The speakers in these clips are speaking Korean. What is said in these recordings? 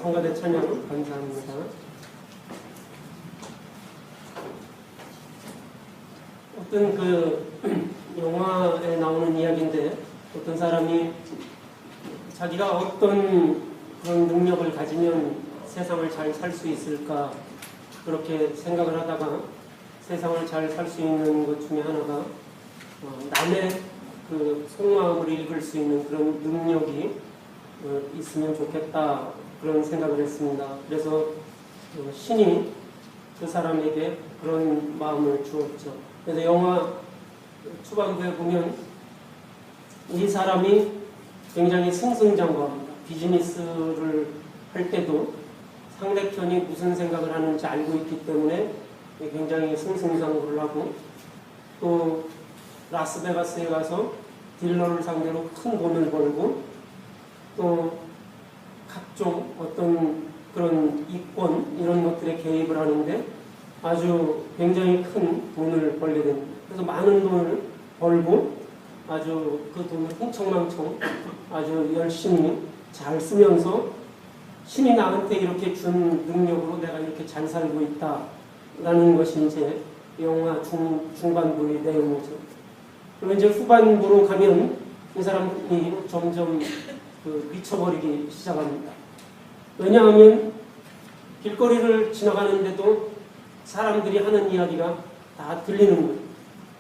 성가대 찬양 감사합니다. 어떤 영화에 나오는 이야기인데 어떤 사람이 자기가 어떤 그런 능력을 가지면 세상을 잘 살 수 있을까 그렇게 생각을 하다가 세상을 잘 살 수 있는 것 중에 하나가 남의 속마음을 읽을 수 있는 그런 능력이 있으면 좋겠다 그런 생각을 했습니다. 그래서 신이 그 사람에게 그런 마음을 주었죠. 그래서 영화 초반부에 보면 이 사람이 굉장히 승승장구합니다. 비즈니스를 할 때도 상대편이 무슨 생각을 하는지 알고 있기 때문에 굉장히 승승장구를 하고 또 라스베가스에 가서 딜러를 상대로 큰 돈을 벌고 또 각종 어떤 그런 이권 이런 것들에 개입을 하는데 아주 굉장히 큰 돈을 벌게 됩니다. 그래서 많은 돈을 벌고 아주 그 돈을 흥청망청 아주 열심히 잘 쓰면서 신이 나한테 이렇게 준 능력으로 내가 이렇게 잘 살고 있다라는 것이 이제 영화 중반부의 내용이죠. 그리고 이제 후반부로 가면 이 사람이 점점 미쳐버리기 시작합니다. 왜냐하면 길거리를 지나가는데도 사람들이 하는 이야기가 다 들리는 거예요.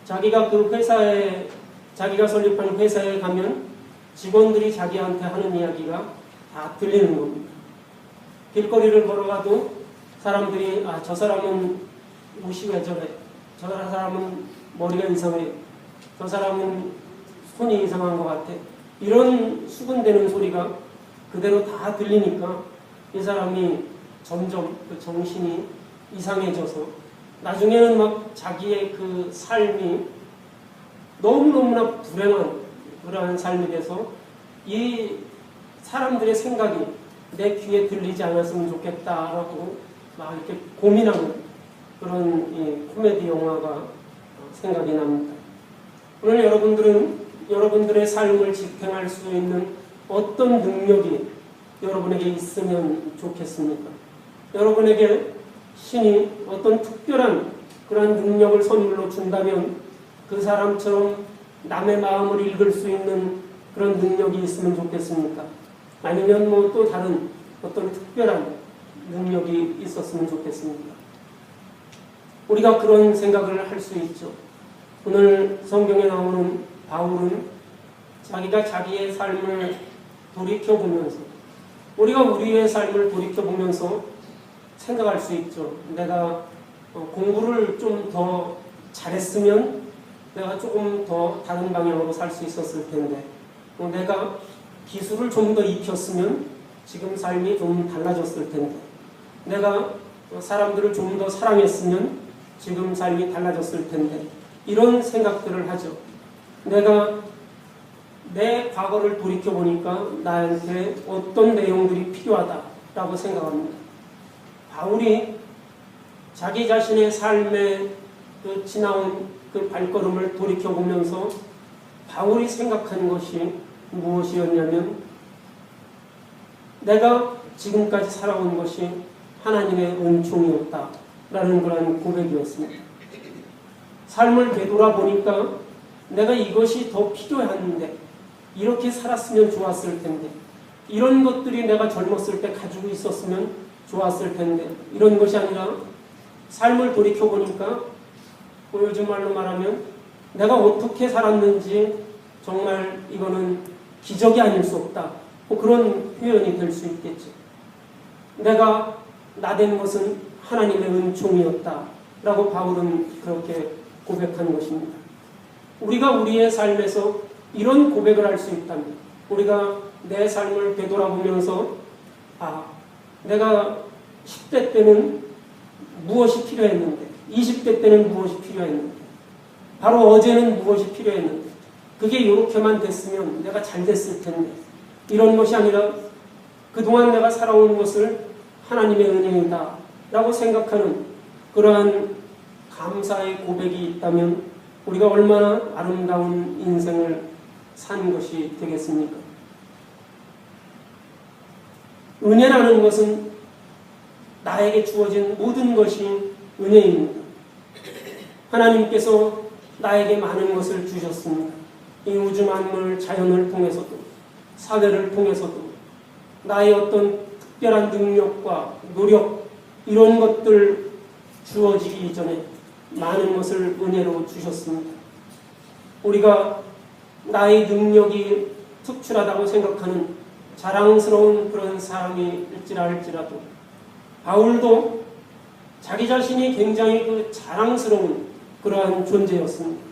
자기가 자기가 설립한 회사에 가면 직원들이 자기한테 하는 이야기가 다 들리는 겁니다. 길거리를 걸어가도 사람들이 저 사람은 옷이 왜 저래? 저 사람은 머리가 이상해. 저 사람은 손이 이상한 것 같아. 이런 수군대는 소리가 그대로 다 들리니까 이 사람이 점점 정신이 이상해져서 나중에는 막 자기의 삶이 너무너무나 불행한 그러한 삶이 돼서 이 사람들의 생각이 내 귀에 들리지 않았으면 좋겠다라고 막 이렇게 고민하는 그런 코미디 영화가 생각이 납니다. 오늘 여러분들의 삶을 지탱할 수 있는 어떤 능력이 여러분에게 있으면 좋겠습니까? 여러분에게 신이 어떤 특별한 그런 능력을 선물로 준다면 그 사람처럼 남의 마음을 읽을 수 있는 그런 능력이 있으면 좋겠습니까? 아니면 또 다른 어떤 특별한 능력이 있었으면 좋겠습니까? 우리가 그런 생각을 할 수 있죠. 오늘 성경에 나오는 바울은 자기가 자기의 삶을 돌이켜보면서 우리가 우리의 삶을 돌이켜보면서 생각할 수 있죠. 내가 공부를 좀 더 잘했으면 내가 조금 더 다른 방향으로 살 수 있었을 텐데 내가 기술을 좀 더 익혔으면 지금 삶이 좀 달라졌을 텐데 내가 사람들을 좀 더 사랑했으면 지금 삶이 달라졌을 텐데 이런 생각들을 하죠. 내가 내 과거를 돌이켜보니까 나한테 어떤 내용들이 필요하다라고 생각합니다. 바울이 자기 자신의 삶에 지나온 발걸음을 돌이켜보면서 바울이 생각한 것이 무엇이었냐면 내가 지금까지 살아온 것이 하나님의 은총이었다라는 그런 고백이었습니다. 삶을 되돌아보니까 내가 이것이 더 필요했는데 이렇게 살았으면 좋았을 텐데 이런 것들이 내가 젊었을 때 가지고 있었으면 좋았을 텐데 이런 것이 아니라 삶을 돌이켜보니까 요즘 말로 말하면 내가 어떻게 살았는지 정말 이거는 기적이 아닐 수 없다. 그런 표현이 될 수 있겠죠. 내가 나된 것은 하나님의 은총이었다. 라고 바울은 그렇게 고백한 것입니다. 우리가 우리의 삶에서 이런 고백을 할 수 있다면 우리가 내 삶을 되돌아보면서 내가 10대 때는 무엇이 필요했는데 20대 때는 무엇이 필요했는데 바로 어제는 무엇이 필요했는데 그게 이렇게만 됐으면 내가 잘 됐을 텐데 이런 것이 아니라 그동안 내가 살아온 것을 하나님의 은혜이다 라고 생각하는 그러한 감사의 고백이 있다면 우리가 얼마나 아름다운 인생을 산 것이 되겠습니까? 은혜라는 것은 나에게 주어진 모든 것이 은혜입니다. 하나님께서 나에게 많은 것을 주셨습니다. 이 우주 만물 자연을 통해서도 사회를 통해서도 나의 어떤 특별한 능력과 노력 이런 것들 주어지기 이전에 많은 것을 은혜로 주셨습니다. 우리가 나의 능력이 특출하다고 생각하는 자랑스러운 그런 사람일지라 할지라도 바울도 자기 자신이 굉장히 그 자랑스러운 그러한 존재였습니다.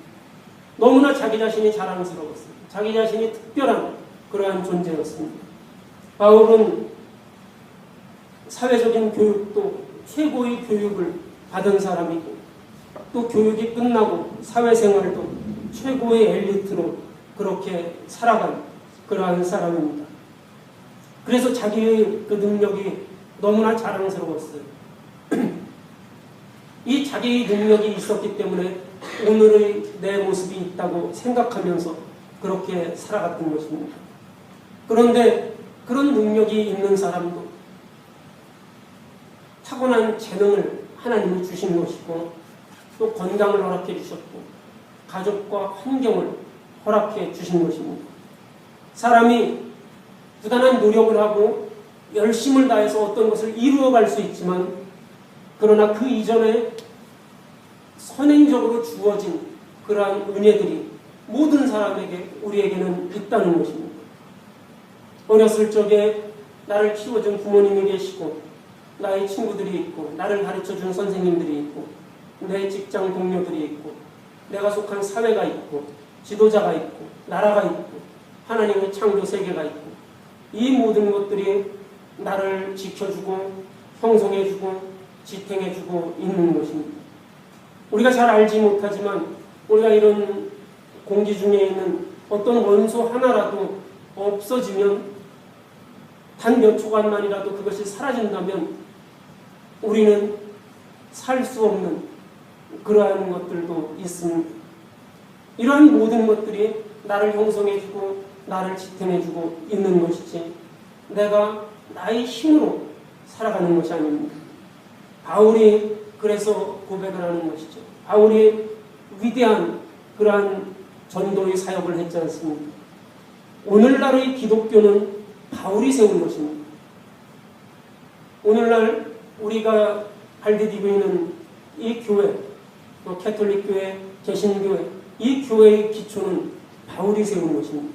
너무나 자기 자신이 자랑스러웠습니다. 자기 자신이 특별한 그러한 존재였습니다. 바울은 사회적인 교육도 최고의 교육을 받은 사람이고 또 교육이 끝나고 사회생활도 최고의 엘리트로 그렇게 살아간 그러한 사람입니다. 그래서 자기의 그 능력이 너무나 자랑스러웠어요. 이 자기의 능력이 있었기 때문에 오늘의 내 모습이 있다고 생각하면서 그렇게 살아갔던 것입니다. 그런데 그런 능력이 있는 사람도 타고난 재능을 하나님이 주신 것이고 또 건강을 허락해 주셨고 가족과 환경을 허락해 주신 것입니다. 사람이 부단한 노력을 하고 열심을 다해서 어떤 것을 이루어갈 수 있지만 그러나 그 이전에 선행적으로 주어진 그러한 은혜들이 모든 사람에게 우리에게는 있다는 것입니다. 어렸을 적에 나를 키워준 부모님이 계시고 나의 친구들이 있고 나를 가르쳐준 선생님들이 있고 내 직장 동료들이 있고 내가 속한 사회가 있고 지도자가 있고 나라가 있고 하나님의 창조 세계가 있고 이 모든 것들이 나를 지켜주고 형성해주고 지탱해주고 있는 것입니다. 우리가 잘 알지 못하지만 우리가 이런 공기 중에 있는 어떤 원소 하나라도 없어지면 단 몇 초간만이라도 그것이 사라진다면 우리는 살 수 없는 그러한 것들도 있습니다. 이러한 모든 것들이 나를 형성해주고 나를 지탱해주고 있는 것이지 내가 나의 힘으로 살아가는 것이 아닙니다. 바울이 그래서 고백을 하는 것이죠. 바울이 위대한 그러한 전도의 사역을 했지 않습니까? 오늘날의 기독교는 바울이 세운 것입니다. 오늘날 우리가 발디디고 있는 이 교회, 캐톨릭 교회, 개신교회, 이 교회의 기초는 바울이 세운 것입니다.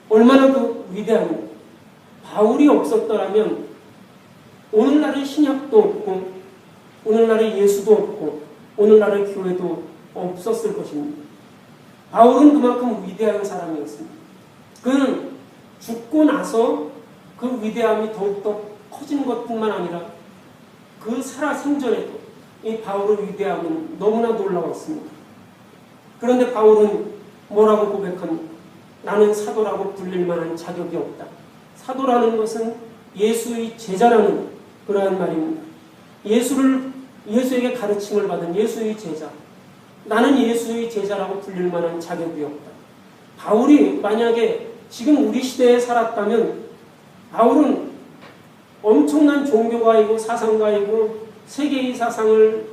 얼마나 그 위대합니까? 바울이 없었더라면 오늘날의 신약도 없고 오늘날의 예수도 없고 오늘날의 교회도 없었을 것입니다. 바울은 그만큼 위대한 사람이었습니다. 그는 죽고 나서 그 위대함이 더욱더 커진 것뿐만 아니라 그 살아생전에도 이 바울의 위대함은 너무나 놀라웠습니다. 그런데 바울은 뭐라고 고백합니까? 나는 사도라고 불릴 만한 자격이 없다. 사도라는 것은 예수의 제자라는 그러한 말입니다. 예수에게 가르침을 받은 예수의 제자. 나는 예수의 제자라고 불릴 만한 자격이 없다. 바울이 만약에 지금 우리 시대에 살았다면 바울은 엄청난 종교가이고 사상가이고 세계의 사상을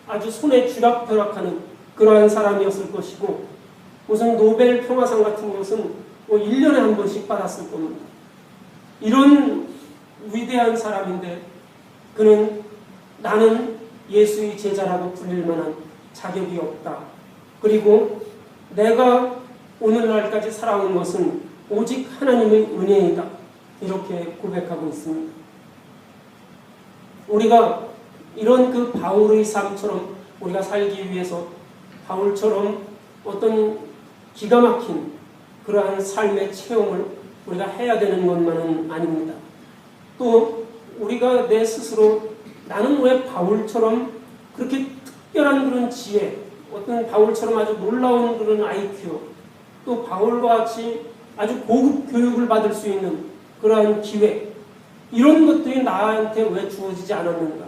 아주 손에 쥐락펴락하는 그러한 사람이었을 것이고 무슨 노벨 평화상 같은 것은 1년에 한 번씩 받았을 겁니다. 이런 위대한 사람인데 그는 나는 예수의 제자라고 불릴 만한 자격이 없다. 그리고 내가 오늘날까지 살아온 것은 오직 하나님의 은혜이다. 이렇게 고백하고 있습니다. 우리가 이런 그 바울의 삶처럼 우리가 살기 위해서 바울처럼 어떤 기가 막힌 그러한 삶의 체험을 우리가 해야 되는 것만은 아닙니다. 또 우리가 내 스스로 나는 왜 바울처럼 그렇게 특별한 그런 지혜, 어떤 바울처럼 아주 놀라운 그런 IQ, 또 바울과 같이 아주 고급 교육을 받을 수 있는 그러한 기회, 이런 것들이 나한테 왜 주어지지 않았는가?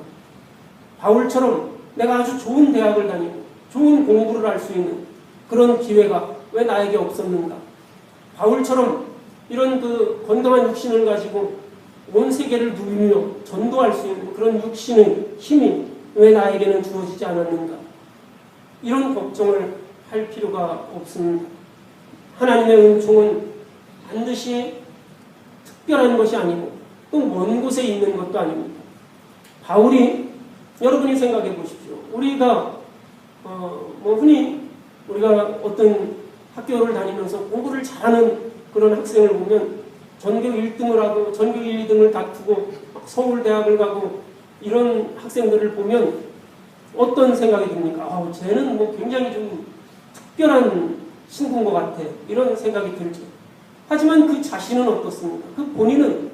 바울처럼 내가 아주 좋은 대학을 다니고 좋은 공부를 할 수 있는 그런 기회가 왜 나에게 없었는가? 바울처럼 이런 그 건강한 육신을 가지고 온 세계를 누비며 전도할 수 있는 그런 육신의 힘이 왜 나에게는 주어지지 않았는가? 이런 걱정을 할 필요가 없습니다. 하나님의 은총은 반드시 특별한 것이 아니고 또 먼 곳에 있는 것도 아닙니다. 바울이 여러분이 생각해 보십시오. 우리가 흔히 우리가 어떤 학교를 다니면서 공부를 잘하는 그런 학생을 보면 전교 1등을 하고 전교 1, 2등을 다투고 서울대학을 가고 이런 학생들을 보면 어떤 생각이 듭니까? 쟤는 굉장히 좀 특별한 친구인 것 같아. 이런 생각이 들죠. 하지만 그 자신은 어떻습니까? 그 본인은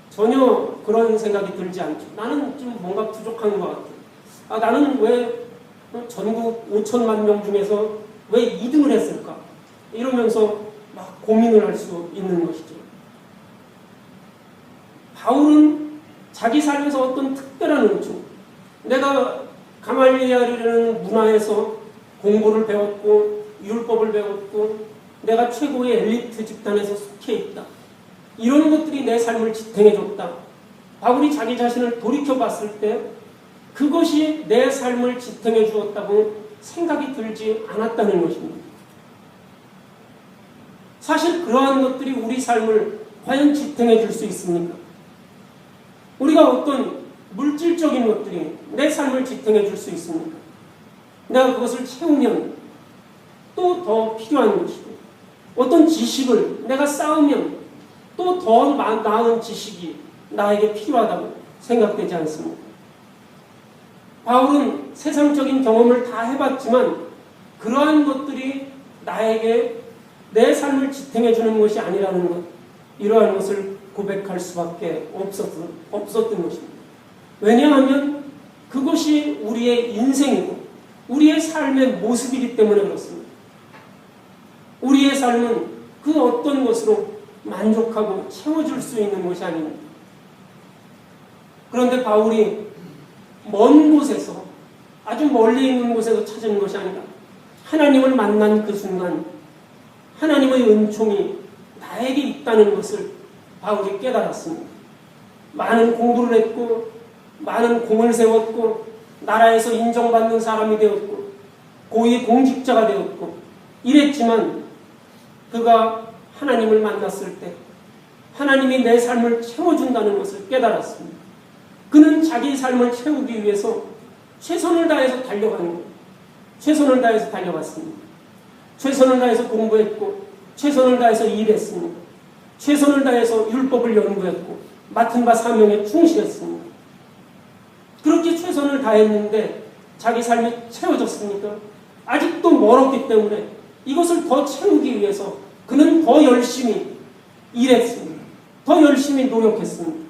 전혀 그런 생각이 들지 않죠. 나는 좀 뭔가 부족한 것 같아. 나는 왜 전국 5천만 명 중에서 왜 2등을 했을까? 이러면서 막 고민을 할 수 있는 것이죠. 바울은 자기 삶에서 어떤 특별한 은총, 내가 가말리엘이라는 문화에서 공부를 배웠고 율법을 배웠고 내가 최고의 엘리트 집단에서 속해 있다. 이런 것들이 내 삶을 지탱해줬다. 바울이 자기 자신을 돌이켜봤을 때 그것이 내 삶을 지탱해 주었다고 생각이 들지 않았다는 것입니다. 사실 그러한 것들이 우리 삶을 과연 지탱해 줄 수 있습니까? 우리가 어떤 물질적인 것들이 내 삶을 지탱해 줄 수 있습니까? 내가 그것을 채우면 또 더 필요한 것이고 어떤 지식을 내가 쌓으면 또 더 나은 지식이 나에게 필요하다고 생각되지 않습니다. 바울은 세상적인 경험을 다 해봤지만 그러한 것들이 나에게 내 삶을 지탱해 주는 것이 아니라는 것, 이러한 것을 고백할 수밖에 없었던 것입니다. 왜냐하면 그것이 우리의 인생이고 우리의 삶의 모습이기 때문에 그렇습니다. 우리의 삶은 그 어떤 것으로 만족하고 채워줄 수 있는 것이 아닙니다. 그런데 바울이 먼 곳에서, 아주 멀리 있는 곳에서 찾은 것이 아니라 하나님을 만난 그 순간 하나님의 은총이 나에게 있다는 것을 바울이 깨달았습니다. 많은 공부를 했고 많은 공을 세웠고 나라에서 인정받는 사람이 되었고 고위 공직자가 되었고 이랬지만 그가 하나님을 만났을 때 하나님이 내 삶을 채워준다는 것을 깨달았습니다. 그는 자기 삶을 채우기 위해서 최선을 다해서 달려가는 거예요. 최선을 다해서 달려갔습니다. 최선을 다해서 공부했고 최선을 다해서 일했습니다. 최선을 다해서 율법을 연구했고 맡은 바 사명에 충실했습니다. 그렇게 최선을 다했는데 자기 삶이 채워졌습니까? 아직도 멀었기 때문에 이것을 더 채우기 위해서 그는 더 열심히 일했습니다. 더 열심히 노력했습니다.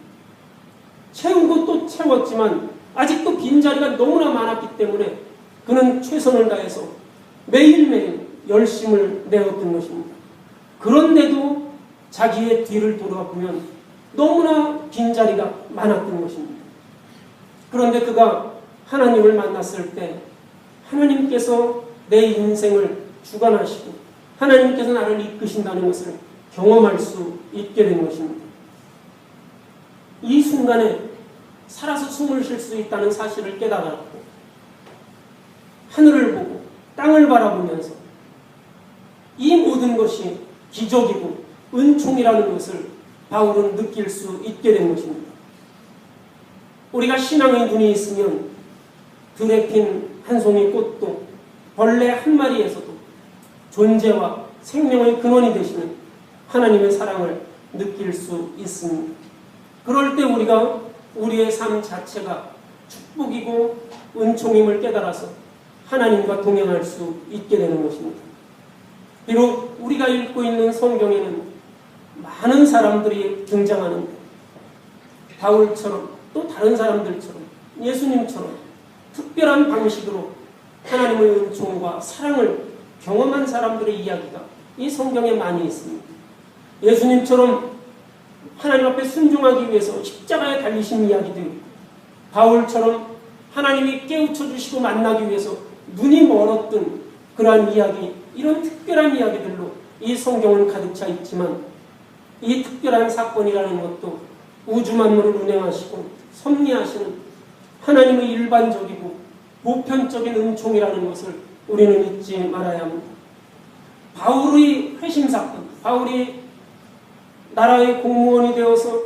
채우고 또 채웠지만 아직도 빈자리가 너무나 많았기 때문에 그는 최선을 다해서 매일매일 열심을 내었던 것입니다. 그런데도 자기의 뒤를 돌아보면 너무나 빈자리가 많았던 것입니다. 그런데 그가 하나님을 만났을 때 하나님께서 내 인생을 주관하시고 하나님께서 나를 이끄신다는 것을 경험할 수 있게 된 것입니다. 이 순간에 살아서 숨을 쉴 수 있다는 사실을 깨달았고 하늘을 보고 땅을 바라보면서 이 모든 것이 기적이고 은총이라는 것을 바울은 느낄 수 있게 된 것입니다. 우리가 신앙의 눈이 있으면 들에 핀 한 송이 꽃도 벌레 한 마리에서도 존재와 생명의 근원이 되시는 하나님의 사랑을 느낄 수 있습니다. 그럴 때 우리가 우리의 삶 자체가 축복이고 은총임을 깨달아서 하나님과 동행할 수 있게 되는 것입니다. 비록 우리가 읽고 있는 성경에는 많은 사람들이 등장하는데 바울처럼 또 다른 사람들처럼 예수님처럼 특별한 방식으로 하나님의 은총과 사랑을 경험한 사람들의 이야기가 이 성경에 많이 있습니다. 예수님처럼 하나님 앞에 순종하기 위해서 십자가에 달리신 이야기도 있고 바울처럼 하나님이 깨우쳐 주시고 만나기 위해서 눈이 멀었던 그러한 이야기, 이런 특별한 이야기들로 이 성경은 가득 차 있지만 이 특별한 사건이라는 것도 우주 만물을 운행하시고 섭리하시는 하나님의 일반적이고 보편적인 은총이라는 것을 우리는 잊지 말아야 합니다. 바울의 회심 사건, 바울이 나라의 공무원이 되어서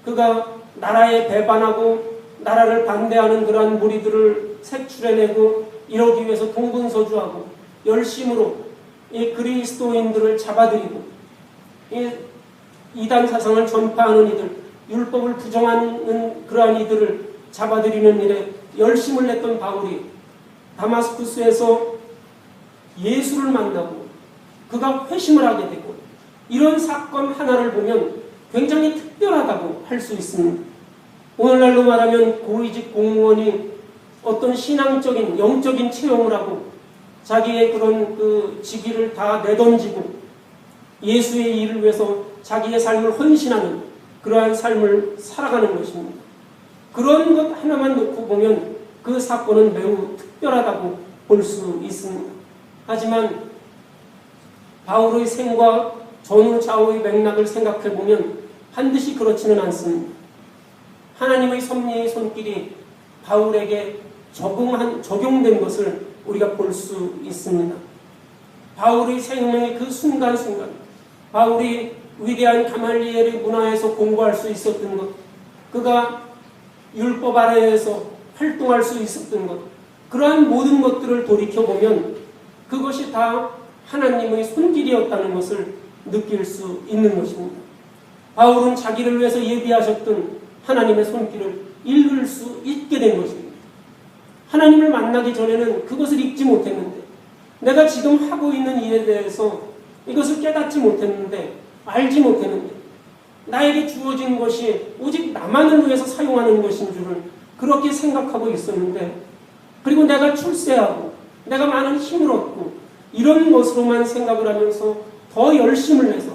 그가 나라에 배반하고 나라를 반대하는 그러한 무리들을 색출해내고 이러기 위해서 동분서주하고 열심으로 이 그리스도인들을 잡아들이고 이 이단 사상을 전파하는 이들, 율법을 부정하는 그러한 이들을 잡아들이는 일에 열심을 냈던 바울이 다마스쿠스에서 예수를 만나고 그가 회심을 하게 되고 이런 사건 하나를 보면 굉장히 특별하다고 할 수 있습니다. 오늘날로 말하면 고위직 공무원이 어떤 신앙적인 영적인 체험을 하고 자기의 그런 그 직위를 다 내던지고 예수의 일을 위해서 자기의 삶을 헌신하는 그러한 삶을 살아가는 것입니다. 그런 것 하나만 놓고 보면 그 사건은 매우 특별하다고 볼 수 있습니다. 하지만 바울의 생과 전후 좌우의 맥락을 생각해 보면 반드시 그렇지는 않습니다. 하나님의 섭리의 손길이 바울에게 적용된 것을 우리가 볼 수 있습니다. 바울의 생명의 그 순간순간, 바울이 위대한 가말리엘의 문화에서 공부할 수 있었던 것, 그가 율법 아래에서 활동할 수 있었던 것, 그러한 모든 것들을 돌이켜보면 그것이 다 하나님의 손길이었다는 것을 느낄 수 있는 것입니다. 바울은 자기를 위해서 예비하셨던 하나님의 손길을 읽을 수 있게 된 것입니다. 하나님을 만나기 전에는 그것을 읽지 못했는데, 내가 지금 하고 있는 일에 대해서 이것을 깨닫지 못했는데, 알지 못했는데, 나에게 주어진 것이 오직 나만을 위해서 사용하는 것인 줄을 그렇게 생각하고 있었는데, 그리고 내가 출세하고 내가 많은 힘을 얻고 이런 것으로만 생각을 하면서 더 열심을 내서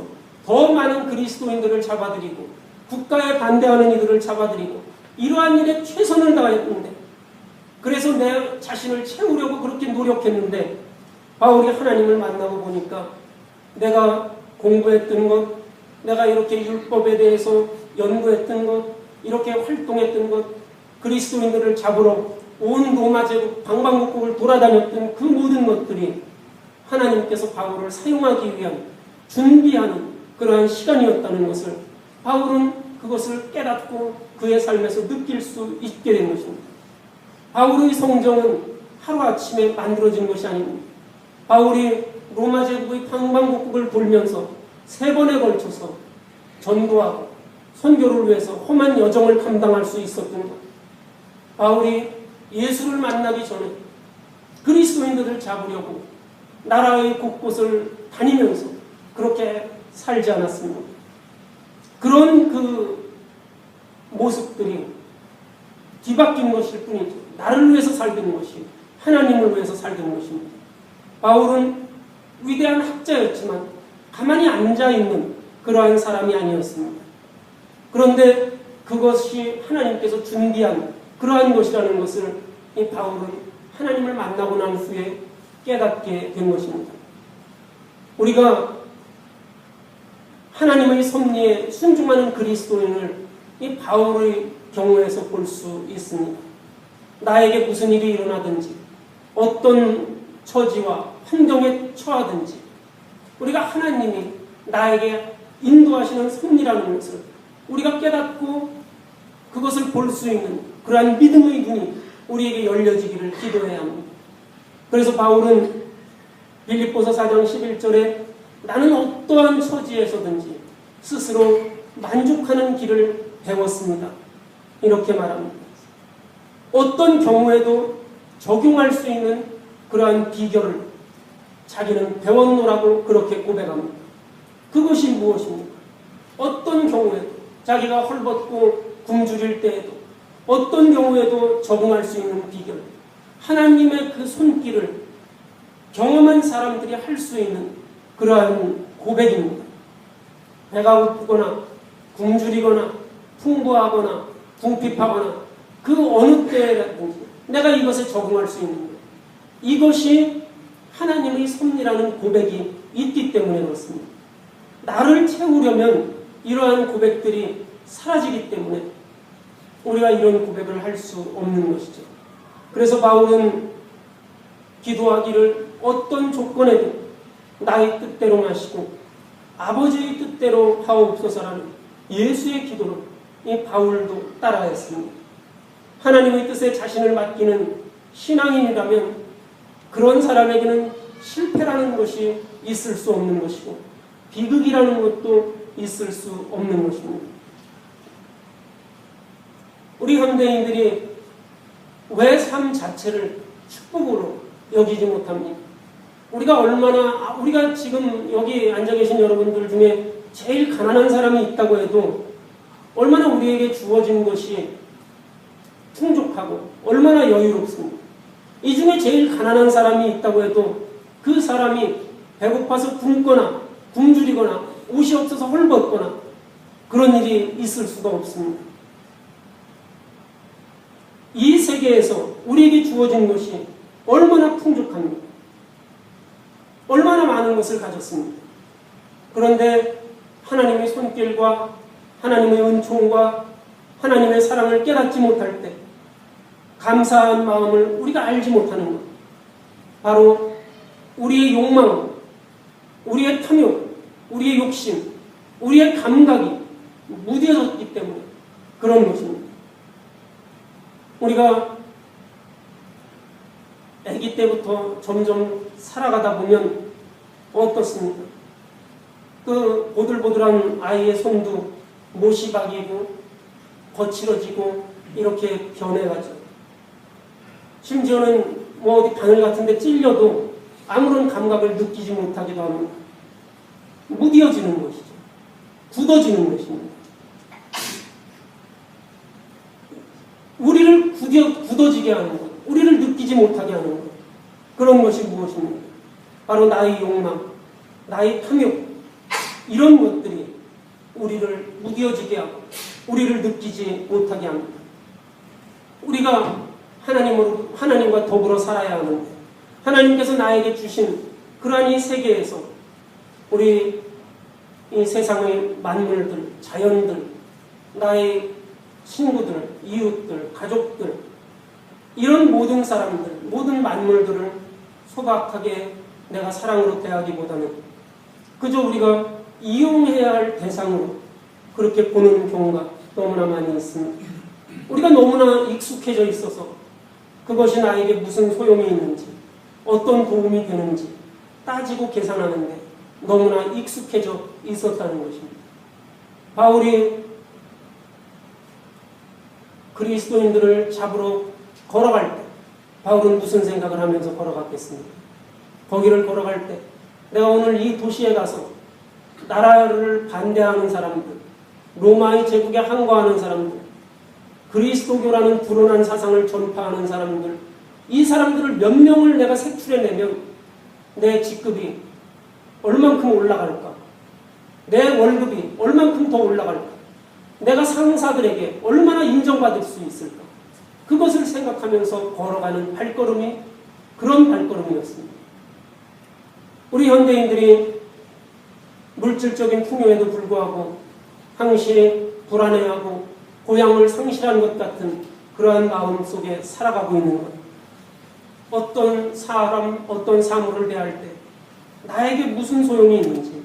더 많은 그리스도인들을 잡아들이고 국가에 반대하는 이들을 잡아들이고 이러한 일에 최선을 다했는데, 그래서 내 자신을 채우려고 그렇게 노력했는데, 바울이 하나님을 만나고 보니까 내가 공부했던 것, 내가 이렇게 율법에 대해서 연구했던 것, 이렇게 활동했던 것, 그리스도인들을 잡으러 온 로마 제국 방방곡곡을 돌아다녔던 그 모든 것들이 하나님께서 바울을 사용하기 위한 준비하는 그러한 시간이었다는 것을 바울은 그것을 깨닫고 그의 삶에서 느낄 수 있게 된 것입니다. 바울의 성정은 하루아침에 만들어진 것이 아닙니다. 바울이 로마 제국의 방방곡곡을 돌면서 3번에 걸쳐서 전도하고 선교를 위해서 험한 여정을 감당할 수 있었던 것, 바울이 예수를 만나기 전에 그리스도인들을 잡으려고 나라의 곳곳을 다니면서 그렇게 살지 않았습니다. 그런 그 모습들이 뒤바뀐 것일 뿐이죠. 나를 위해서 살던 것이 하나님을 위해서 살던 것입니다. 바울은 위대한 학자였지만 가만히 앉아있는 그러한 사람이 아니었습니다. 그런데 그것이 하나님께서 준비한 그러한 것이라는 것을 이 바울은 하나님을 만나고 난 후에 깨닫게 된 것입니다. 우리가 하나님의 섭리에 순종하는 그리스도인을 이 바울의 경우에서 볼 수 있습니다. 나에게 무슨 일이 일어나든지 어떤 처지와 환경에 처하든지 우리가 하나님이 나에게 인도하시는 섭리라는 것을 우리가 깨닫고 그것을 볼 수 있는 그러한 믿음의 눈이 우리에게 열려지기를 기도해야 합니다. 그래서 바울은 빌립보서 4장 11절에 나는 어떠한 처지에서든지 스스로 만족하는 길을 배웠습니다. 이렇게 말합니다. 어떤 경우에도 적용할 수 있는 그러한 비결을 자기는 배웠노라고 그렇게 고백합니다. 그것이 무엇입니까? 어떤 경우에도 자기가 헐벗고 굶주릴 때에도 어떤 경우에도 적응할 수 있는 비결, 하나님의 그 손길을 경험한 사람들이 할 수 있는 그러한 고백입니다. 배가 고프거나 굶주리거나 풍부하거나 궁핍하거나 그 어느 때라든지 내가 이것에 적응할 수 있는 것, 이것이 하나님의 섭리라는 고백이 있기 때문에 그렇습니다. 나를 채우려면 이러한 고백들이 사라지기 때문에 우리가 이런 고백을 할 수 없는 것이죠. 그래서 바울은 기도하기를 어떤 조건에도 나의 뜻대로 마시고 아버지의 뜻대로 하옵소서라는 예수의 기도를 이 바울도 따라했습니다. 하나님의 뜻에 자신을 맡기는 신앙인이라면 그런 사람에게는 실패라는 것이 있을 수 없는 것이고 비극이라는 것도 있을 수 없는 것입니다. 우리 현대인들이 왜 삶 자체를 축복으로 여기지 못합니까? 우리가 지금 여기 앉아 계신 여러분들 중에 제일 가난한 사람이 있다고 해도 얼마나 우리에게 주어진 것이 풍족하고 얼마나 여유롭습니까? 이 중에 제일 가난한 사람이 있다고 해도 그 사람이 배고파서 굶거나 굶주리거나 옷이 없어서 헐벗거나 그런 일이 있을 수가 없습니다. 이 세계에서 우리에게 주어진 것이 얼마나 풍족합니까? 얼마나 많은 것을 가졌습니다. 그런데 하나님의 손길과 하나님의 은총과 하나님의 사랑을 깨닫지 못할 때 감사한 마음을 우리가 알지 못하는 것, 바로 우리의 욕망, 우리의 탐욕, 우리의 욕심, 우리의 감각이 무뎌졌기 때문에 그런 것입니다. 우리가 아기 때부터 점점 살아가다 보면 어떻습니까? 그 보들보들한 아이의 손도 모시박이고 거칠어지고 이렇게 변해가죠. 심지어는 어디 바늘 같은 데 찔려도 아무런 감각을 느끼지 못하기도 합니다. 무뎌지는 것이죠. 굳어지는 것입니다. 우리를 굳어지게 하는 것, 우리를 느끼지 못하게 하는 것, 그런 것이 무엇입니까? 바로 나의 욕망, 나의 탐욕, 이런 것들이 우리를 무뎌지게 하고 우리를 느끼지 못하게 합니다. 우리가 하나님과 더불어 살아야 하는데 하나님께서 나에게 주신 그러한 이 세계에서 우리 이 세상의 만물들, 자연들, 나의 친구들, 이웃들, 가족들, 이런 모든 사람들, 모든 만물들을 소박하게 내가 사랑으로 대하기보다는 그저 우리가 이용해야 할 대상으로 그렇게 보는 경우가 너무나 많이 있습니다. 우리가 너무나 익숙해져 있어서 그것이 나에게 무슨 소용이 있는지, 어떤 도움이 되는지 따지고 계산하는데 너무나 익숙해져 있었다는 것입니다. 바울이 그리스도인들을 잡으러 걸어갈 때 바울은 무슨 생각을 하면서 걸어갔겠습니까? 거기를 걸어갈 때 내가 오늘 이 도시에 가서 나라를 반대하는 사람들, 로마의 제국에 항거하는 사람들, 그리스도교라는 불온한 사상을 전파하는 사람들, 이 사람들을 몇 명을 내가 색출해내면 내 직급이 얼만큼 올라갈까? 내 월급이 얼만큼 더 올라갈까? 내가 상사들에게 얼마나 인정받을 수 있을까? 그것을 생각하면서 걸어가는 발걸음이 그런 발걸음이었습니다. 우리 현대인들이 물질적인 풍요에도 불구하고 항시 불안해하고 고향을 상실한 것 같은 그러한 마음 속에 살아가고 있는 것. 어떤 사람, 어떤 사물을 대할 때 나에게 무슨 소용이 있는지,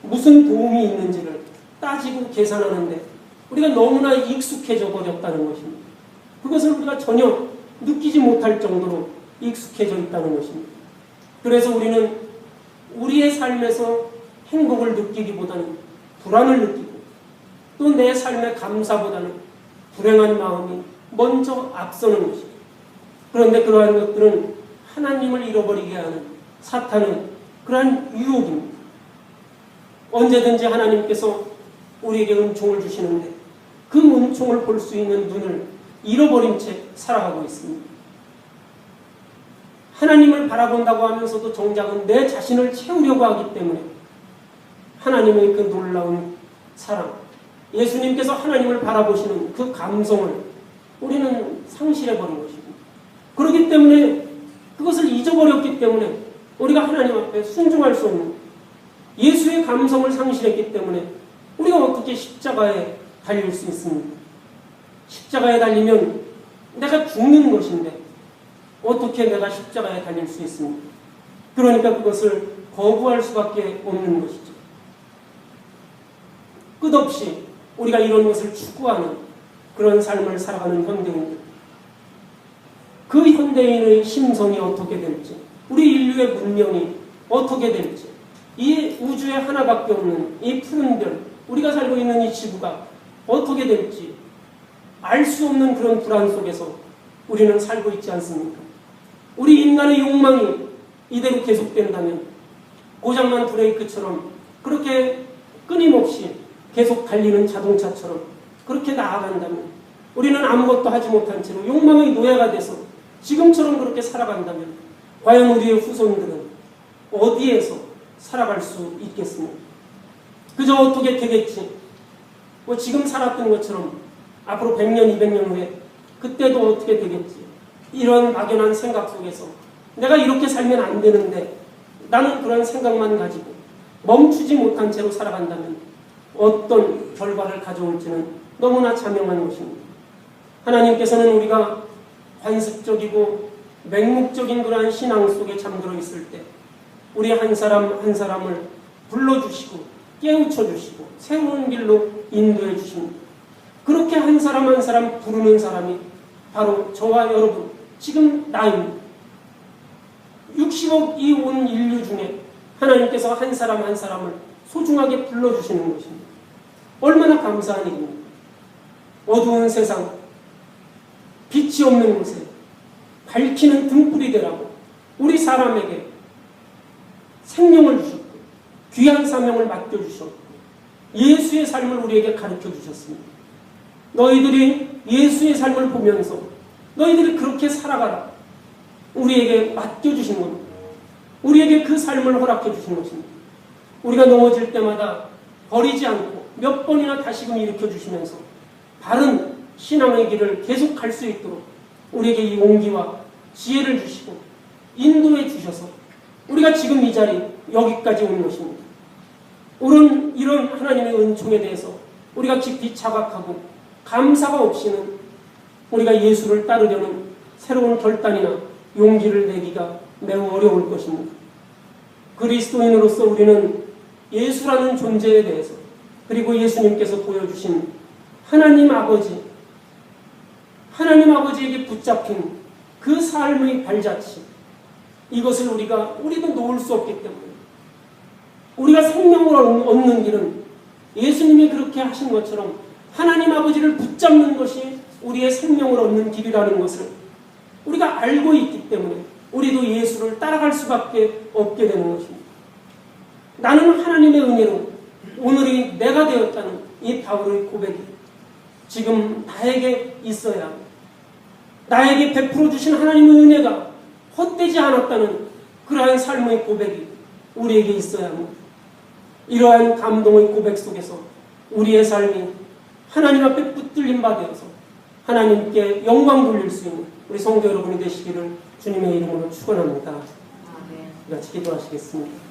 무슨 도움이 있는지를 따지고 계산하는데 우리가 너무나 익숙해져 버렸다는 것입니다. 그것을 우리가 전혀 느끼지 못할 정도로 익숙해져 있다는 것입니다. 그래서 우리는 우리의 삶에서 행복을 느끼기보다는 불안을 느끼고 또 내 삶의 감사보다는 불행한 마음이 먼저 앞서는 것입니다. 그런데 그러한 것들은 하나님을 잃어버리게 하는 사탄의 그러한 유혹입니다. 언제든지 하나님께서 우리에게 은총을 주시는데 그 은총을 볼 수 있는 눈을 잃어버린 채 살아가고 있습니다. 하나님을 바라본다고 하면서도 정작은 내 자신을 채우려고 하기 때문에 하나님의 그 놀라운 사랑, 예수님께서 하나님을 바라보시는 그 감성을 우리는 상실해버린 것입니다. 그렇기 때문에 그것을 잊어버렸기 때문에 우리가 하나님 앞에 순종할 수 없는 예수의 감성을 상실했기 때문에 우리가 어떻게 십자가에 달릴 수 있습니다. 십자가에 달리면 내가 죽는 것인데 어떻게 내가 십자가에 달릴 수 있습니까? 그러니까 그것을 거부할 수밖에 없는 것이죠. 끝없이 우리가 이런 것을 추구하는 그런 삶을 살아가는 현대인들. 그 현대인의 심성이 어떻게 될지, 우리 인류의 문명이 어떻게 될지, 이 우주에 하나밖에 없는 이 푸른 별, 우리가 살고 있는 이 지구가 어떻게 될지 알 수 없는 그런 불안 속에서 우리는 살고 있지 않습니까? 우리 인간의 욕망이 이대로 계속된다면 고장난 브레이크처럼 그렇게 끊임없이 계속 달리는 자동차처럼 그렇게 나아간다면 우리는 아무것도 하지 못한 채로 욕망의 노예가 돼서 지금처럼 그렇게 살아간다면 과연 우리의 후손들은 어디에서 살아갈 수 있겠습니까? 그저 어떻게 되겠지? 뭐 지금 살았던 것처럼 앞으로 100년, 200년 후에 그때도 어떻게 되겠지? 이런 막연한 생각 속에서 내가 이렇게 살면 안 되는데 나는 그런 생각만 가지고 멈추지 못한 채로 살아간다면 어떤 결과를 가져올지는 너무나 자명한 것입니다. 하나님께서는 우리가 관습적이고 맹목적인 그러한 신앙 속에 잠들어 있을 때 우리 한 사람 한 사람을 불러주시고 깨우쳐주시고 새로운 길로 인도해 주십니다. 그렇게 한 사람 한 사람 부르는 사람이 바로 저와 여러분, 지금 나입니다. 60억이 온 인류 중에 하나님께서 한 사람 한 사람을 소중하게 불러주시는 것입니다. 얼마나 감사한 일입니까? 어두운 세상, 빛이 없는 곳에 밝히는 등불이 되라고 우리 사람에게 생명을 주셨고 귀한 사명을 맡겨주셨고 예수의 삶을 우리에게 가르쳐 주셨습니다. 너희들이 예수의 삶을 보면서 너희들이 그렇게 살아가라. 우리에게 맡겨주신 겁니다. 우리에게 그 삶을 허락해 주신 것입니다. 우리가 넘어질 때마다 버리지 않고 몇 번이나 다시금 일으켜 주시면서 바른 신앙의 길을 계속 갈 수 있도록 우리에게 이 용기와 지혜를 주시고 인도해 주셔서 우리가 지금 이 자리 여기까지 온 것입니다. 옳은 이런 하나님의 은총에 대해서 우리가 깊이 자각하고 감사가 없이는 우리가 예수를 따르려는 새로운 결단이나 용기를 내기가 매우 어려울 것입니다. 그리스도인으로서 우리는 예수라는 존재에 대해서 그리고 예수님께서 보여주신 하나님 아버지에게 붙잡힌 그 삶의 발자취, 이것을 우리도 놓을 수 없기 때문에 우리가 생명을 얻는 길은 예수님이 그렇게 하신 것처럼 하나님 아버지를 붙잡는 것이 우리의 생명을 얻는 길이라는 것을 우리가 알고 있기 때문에 우리도 예수를 따라갈 수밖에 없게 되는 것입니다. 나는 하나님의 은혜로 오늘이 내가 되었다는 이 바울의 고백이 지금 나에게 있어야 합니다. 나에게 베풀어 주신 하나님의 은혜가 헛되지 않았다는 그러한 삶의 고백이 우리에게 있어야 합니다. 이러한 감동의 고백 속에서 우리의 삶이 하나님 앞에 붙들림 바 되어서 하나님께 영광 돌릴 수 있는 우리 성도 여러분이 되시기를 주님의 이름으로 축원합니다. 같이 기도하시겠습니다.